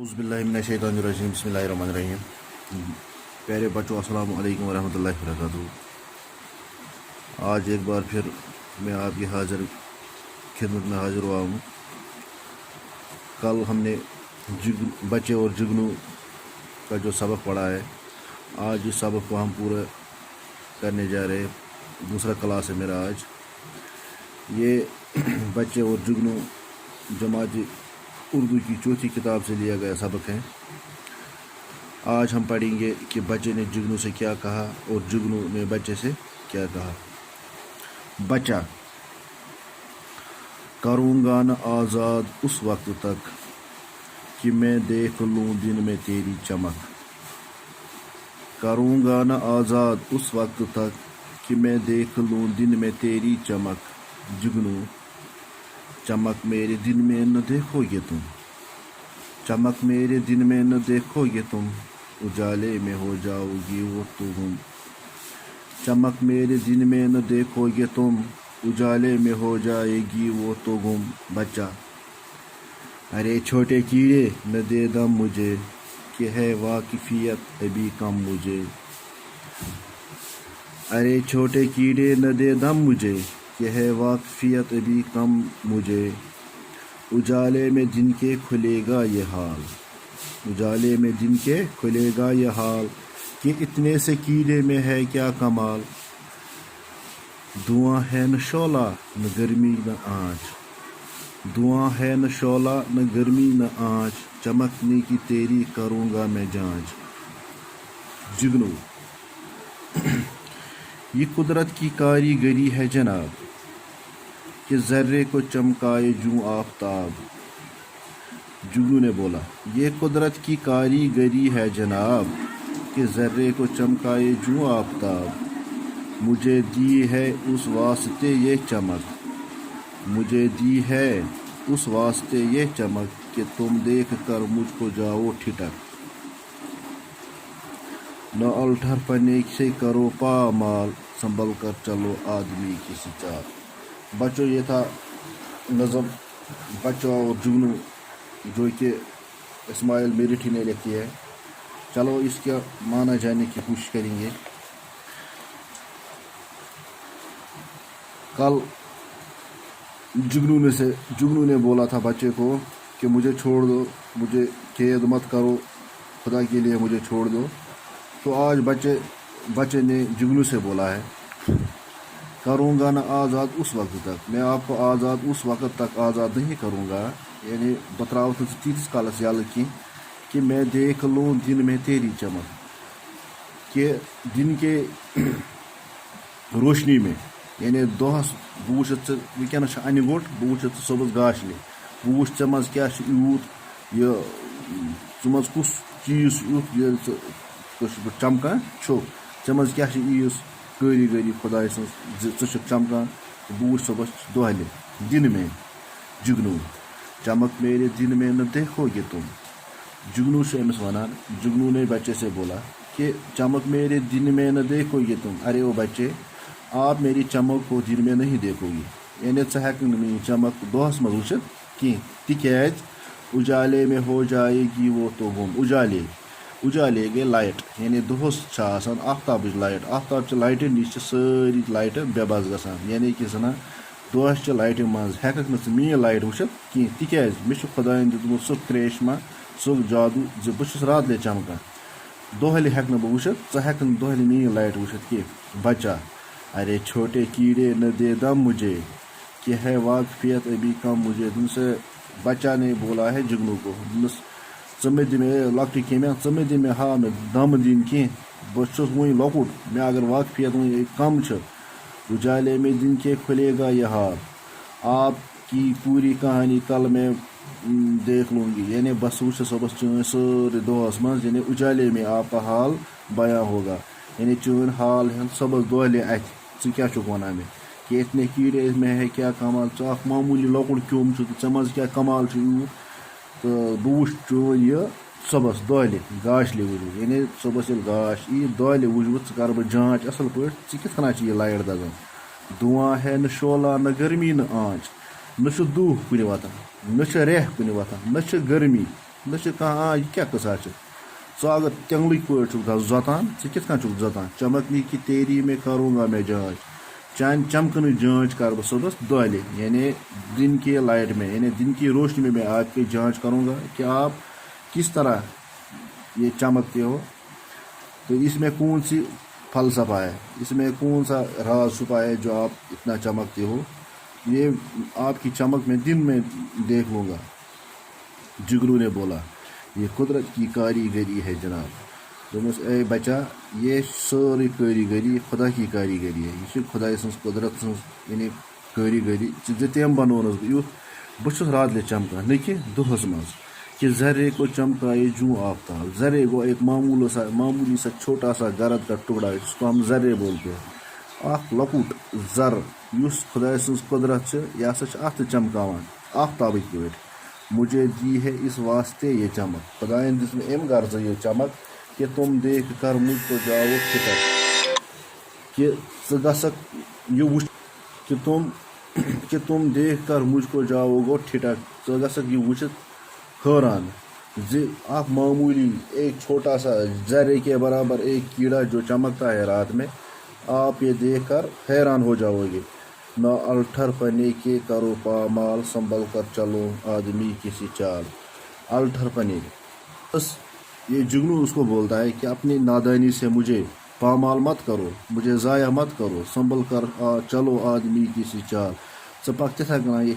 اعوذ باللہ من الشیطان الرجیم بسم اللہ الرحمن الرحیم. پیارے بچوں السلام علیکم ورحمۃ اللہ وبرکاتہ. آج ایک بار پھر میں آپ کی خدمت میں حاضر ہوا ہوں. کل ہم نے بچے اور جگنو کا جو سبق پڑھا ہے، آج اس سبق کو ہم پورا کرنے جا رہے ہیں. دوسرا کلاس ہے میرا آج. یہ بچے اور جگنو جماعت اردو کی چوتھی کتاب سے لیا گیا سبق ہے. آج ہم پڑھیں گے کہ بچے نے جگنو سے کیا کہا اور جگنو نے بچے سے کیا کہا. بچہ: کروں گا نہ آزاد اس وقت تک کہ میں دیکھ لوں دن میں تیری چمک. کروں گا نہ آزاد اس وقت تک کہ میں دیکھ لوں دن میں تیری چمک. جگنو: چمک میرے دن میں نہ دیکھو گے تم، چمک میرے دن میں نہ دیکھو گے تم، اجالے میں ہو جاؤ گی وہ تو گم. چمک میرے دن میں نہ دیکھو گے تم، اجالے میں ہو جائے گی وہ تو گم. بچہ: ارے چھوٹے کیڑے نہ دے دم مجھے، کہ ہے واقفیت ابھی کم مجھے. ارے چھوٹے کیڑے نہ دے دم مجھے، کہ ہے واقفیت ابھی کم مجھے. اجالے میں دن کے کھلے گا یہ حال، اجالے میں دن کے کھلے گا یہ حال، کہ اتنے سے کیڑے میں ہے کیا کمال. دھواں ہے نہ شعلہ نہ گرمی نہ آنچ، دھواں ہے نہ شعلہ نہ گرمی نہ آنچ، چمکنے کی تیری کروں گا میں جانچ. جگنو: یہ قدرت کی کاریگری ہے جناب، کہ ذرے کو چمکائے جوں آفتاب. جگنو نے بولا: یہ قدرت کی کاریگری ہے جناب، کہ ذرے کو چمکائے جوں آفتاب. مجھے دی ہے اس واسطے یہ چمک، مجھے دی ہے اس واسطے یہ چمک، کہ تم دیکھ کر مجھ کو جاؤ ٹھٹک. نہ الٹھر پنے سے کرو پامال، سنبھل کر چلو آدمی کی چال. بچوں، یہ تھا نظم بچوں اور جگنو جو کہ اسماعیل میرٹھی نے لکھی ہے. چلو اس کا معنی جاننے کی کوشش کریں گے. کل جگنو نے بولا تھا بچے کو کہ مجھے چھوڑ دو، مجھے قید مت کرو، خدا کے لیے مجھے چھوڑ دو. تو آج بچے نے جگنو سے بولا ہے کروں گا نہ آزاد اس وقت تک، میں آپ کو آزاد اس وقت تک آزاد نہیں کروں گا، یعنی بتراؤ تو تیتس کالس یل کی کہ میں دیکھ لوں دن میں تیری چمک. کہ دن کے روشنی میں، یعنی دہس بہ وچھت ونکس انہ گوٹ، بہ وچھت صبح گاشلہ، بہ وچھ ژے مز کیا یوت یہ ژٕ مز کس چیز یوت یہ چمکان چھُکھ، ژے مز کیا یٖژ کٲریگری خداے سٕنٛز ژٕ چھُکھ چمکان. بہ وچھ صبح دۄہلہِ دن میں. جگنو: چمک میرے دن میں نہ دیکھو گے تم. جگنو سے امس ونان، جگنو نے بچے سے بولا کہ چمک میرے دن میں نہ دیکھو گے تم. ارے او بچے، آپ میری چمک کو دن میں نہیں دیکھو گی، یعنی ژٕ ہیٚککھ نہٕ میٛٲنۍ چمک دۄہس منٛز وٕچھِتھ کینٛہہ، تِکیٛازِ اجالے میں ہو جائے گی وہ تو گم. اجالے گٔے لایٹ، یعنی دۄہس چھِ آسان آفتابٕچ لایٹ، آفتابچہِ لایٹہِ نِش چھِ سٲری لایٹہٕ بے بس گژھان، یعنی کہ زَن دۄہس چہِ لایٹہِ منٛز ہیٚککھ نہٕ ژٕ میٛٲنۍ لایٹ وٕچھِتھ کینٛہہ، تِکیٛازِ مےٚ چھُ خۄدایَن دیُتمُت سُہ کرٛیشما، سُہ جادوٗ زِ بہٕ چھُس راتلے چمکان، دۄہلہِ ہیٚکہٕ نہٕ بہٕ وٕچھِتھ، ژٕ ہیٚککھ نہٕ دۄہلہِ میٛٲنۍ لایٹ وٕچھِتھ کینٛہہ. بچہ: ارے چھوٹے کیڑے نہ دے دم مجھے، کہ ہے واقفیت ابھی کم مجھے. دن سے بچہ نے بولا ہے جگنو کو، دنس ژٕ مےٚ دِ مےٚ لۄکٹہِ کیٚمۍ ژٕ مےٚ دِ مےٚ ہاو مےٚ دم دِنۍ کینٛہہ، بہٕ چھُس وُنہِ لۄکُٹ، مےٚ اگر واقفیت وُنہِ کم چھِ. اجالے میں دن کے کھلے گا یہ حال، آپ کی پوری کہانی کل میں دیکھ لوں گی، یعنی بس وٕچھِ صبحس چٲنۍ سٲرٕے دۄہس منٛز، یعنی اجالے میں آپ کا حال بیاں ہوگا، یعنی چٲنۍ حال ہٮ۪ن صبحس دۄہلہِ اَتھِ. ژٕ کیٛاہ چھُکھ وَنان مےٚ کہ اتنے کیڑے میں ہے کیا کمال، ژٕ اکھ معموٗلی لۄکُٹ کیوٚم چھُ تہٕ ژےٚ منٛز کیٛاہ کمال چھُ یوٗت. تہٕ بہٕ وٕچھِ چٲنۍ یہِ صبحس دۄہلہِ گاشلہِ وٕچھِ، یعنی صبحس ییٚلہِ گاش یی دۄہلہِ وٕچھِ بہٕ، ژٕ کَرٕ بہٕ جانچ اَصٕل پٲٹھۍ ژٕ کِتھ کٔنۍ چھِ یہِ لایٹ دَزان. دھواں ہے نہ شعلہ نہ گرمی نہ آنچ، نہ چھُ دُہ کُنہِ وَتھان، نہ چھِ رٮ۪ح کُنہِ وَتھان، نہ چھِ گرمی، نہ یہ کیا قصہ ژٕ اگر تینگلٕکۍ پٲٹھۍ چھُکھ زۄتان ژٕ کِتھ کٔنۍ چھُکھ زۄتان چمکنے کی تیری میں کروں گا میں جانچ چانہِ چمکنٕچ جانچ کر بہٕ صبحس دۄہلہِ یعنی دن کی لائٹ میں یعنی دن کی روشنی میں آپ کی جانچ کروں گا کہ آپ کس طرح یہ چمکتے ہو تو اس میں کون سی فلسفہ ہے اس میں کون سا راز چھپا ہے جو آپ اتنا چمکتے ہو یہ آپ کی چمک میں دن میں دیکھ لوں گا جگرو نے بولا یہ قدرت کی کاریگری ہے جناب دوٚپمَس اے بچا یہ سٲرٕے کٲریگری خدا کی کاریگری ہے یہ خدا سٕنٛز قدرت سٕنٛز یعنی کاریگری تٔمۍ بنوونَس بہٕ یُتھ بہٕ چھُس راتلہِ چمکان نہ کہ دۄہس منٛز کہ ذرے کو چمکائے جوں آفتاب ذرے گو ایک معمولی سا چھوٹا سا گرد کا ٹکڑا جس کو ہم ذرے بولتے ہیں اخ لۄکُٹ ذر یُس خدا سٕنٛز قدرت یہ ہسا چھِ اتھ تہِ چمکاوان آفتابٕکۍ پٲٹھۍ مجھے دی ہے اس واسطے یہ چمک خدایَن دِژ مےٚ اَمہِ غرضہٕ یہ چمک کہ تم دیکھ کر مجھ کو جاؤ فکر کہ ژٕ گژھکھ یہ وٕچھ کہ تم دیکھ کر مجھ کو جاؤ گو ٹھٹک ژٕ گژھکھ یہ وٕچھِتھ حیران اخ معمولی ایک چھوٹا سا ذرے کے برابر ایک کیڑا جو چمکتا ہے رات میں آپ یہ دیکھ کر حیران ہو جاؤ گے نہ الٹھر پنے کے کرو پامال سنبھل کر چلو آدمی کسی چال الٹھر پنے بس یہ جگنو اس کو بولتا ہے کہ اپنی نادانی سے مجھے پامال مت کرو مجھے ضائع مت کرو سنبھل کر چلو آدمی کسی چال ژٕ پک تِتھے کٔنۍ یہ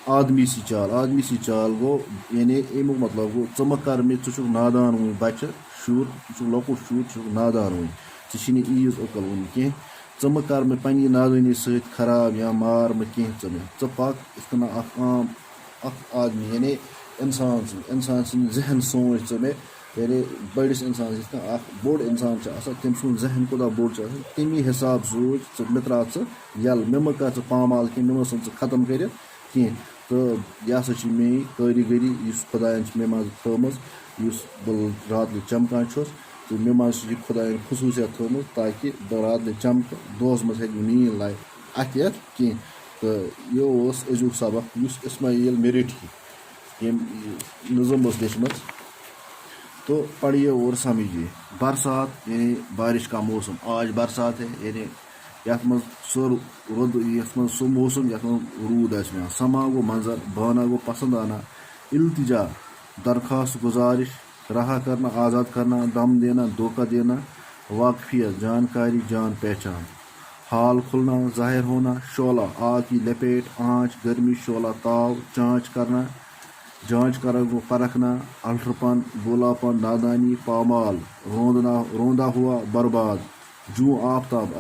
آدمی سی چال گو یعنی امیُک مطلب گو ژٕ مہ کر مےٚ ژٕ چھُکھ نادان وُنہِ بچہِ شُر ژٕ چھُکھ لۄکُٹ شُر ژٕ چھُکھ نادان وُنہِ ژےٚ چھِی نہٕ عیٖز عقل وُنہِ کینٛہہ ژٕ مہ کر مےٚ پننہِ نادٲنی سۭتۍ خراب یا مار مہ کینٛہہ ژٕ مےٚ ژٕ پک یِتھ کٔنۍ اکھ عام اکھ آدمی یعنی انسان سٕنٛدۍ ذہن سونٛچ ژٕ مےٚ یعنی بٔڑِس اِنسانس یِتھ کٔنۍ اکھ بوٚڑ اِنسان چھُ آسان تٔمۍ سُنٛد ذہن کوٗتاہ بوٚڑ چھُ آسان تمی حساب سوٗنٛچ ژٕ مےٚ ترٛاو ژٕ یَلہٕ مےٚ مہ کر ژٕ پامال کینٛہہ مےٚ مہ ژٕ ختم کٔرِتھ کینٛہہ تہٕ یہِ ہسا چھِ میٛٲنۍ کٲریگری یُس خۄدایَن چھِ مےٚ منٛز تھٲومٕژ یُس بہٕ راتلہِ چمکان چھُس تہٕ مےٚ منٛز چھِ یہِ خۄدایَن خصوٗصیت تھٲومٕژ تاکہِ بہٕ راتلہِ چمکہٕ دۄہس منٛز ہیٚکہِ نہٕ میٛٲنۍ لایف اَتھِ یِتھ کینٛہہ تہٕ یہِ اوس أزیُک سبق یُس اسماعیل میرٹھی ییٚمۍ نظم ٲس لیچھمٕژ تو پڑھیے اور سمجھیے برسات یعنی بارش کا موسم آج برسات ہے یعنی یتھ منٛز سُہ موسم یتھ منٛز روٗد آسہِ پیٚوان سما گوٚو منظر بانا گوٚو پسند آنا التجا درخواست گزارش رہا کرنا آزاد کرنا دم دینا دھوکہ دینا واقفیت جانکاری جان پہچان حال کھلنا ظاہر ہونا شعلہ آگ کی لپیٹ آنچ گرمی شعلہ تاؤ جانچ کرنا گو پرکھنا الٹرپن بولاپن نادانی پامال روندا ہوا برباد جو آفتاب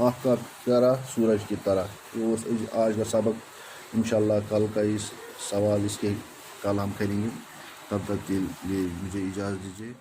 پیارا سورج کی طرح یہ آج کا سبق انشاءاللہ کل کا اس سوال اس کے کل ہم کریں گے تب تک کے لیے مجھے اجازت دیجیے.